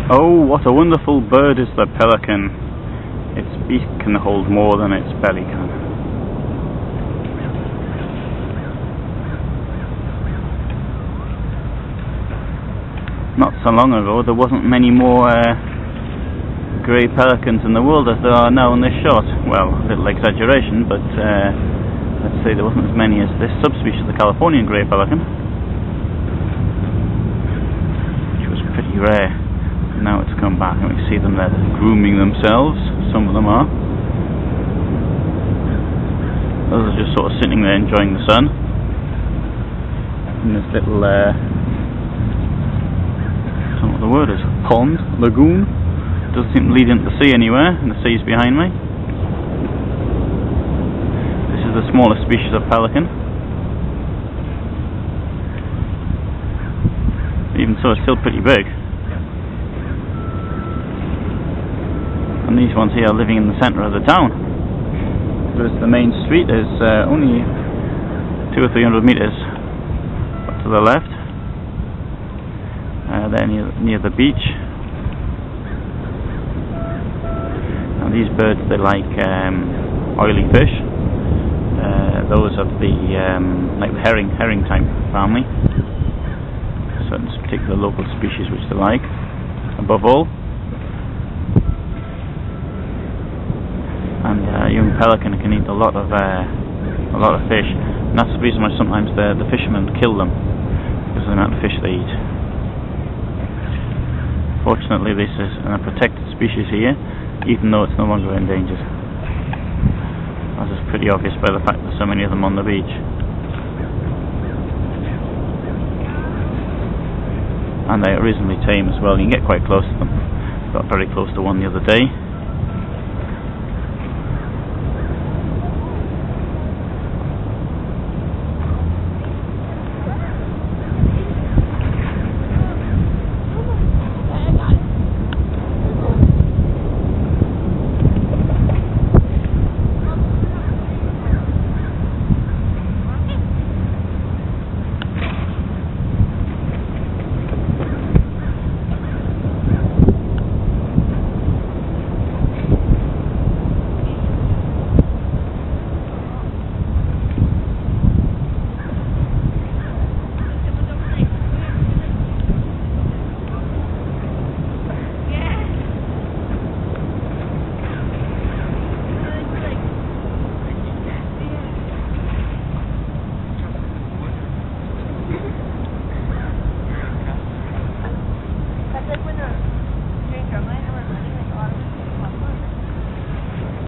Oh, what a wonderful bird is the pelican. Its beak can hold more than its belly can. Not so long ago there wasn't many more grey pelicans in the world as there are now in this shot. Well, a little exaggeration, but let's say there wasn't as many as this subspecies, the Californian grey pelican, which was pretty rare. Now it's come back and we see them there grooming themselves. Some of them are. Others are just sort of sitting there enjoying the sun in this little I don't know what the word is, pond, lagoon. Doesn't seem to lead into the sea anywhere, and the sea's behind me. This is the smallest species of pelican. Even so, it's still pretty big. And these ones here are living in the centre of the town. There's the main street is only 200 or 300 metres to the left. There near the beach. And these birds, they like oily fish. Those of the like the herring type family. Certain particular local species which they like, above all. And young pelican can eat a lot of fish, and that's the reason why sometimes the fishermen kill them, because of the amount of fish they eat. Fortunately, this is a protected species here, even though it's no longer endangered, as is pretty obvious by the fact there's so many of them on the beach. And they are reasonably tame as well. You can get quite close to them. Got very close to one the other day.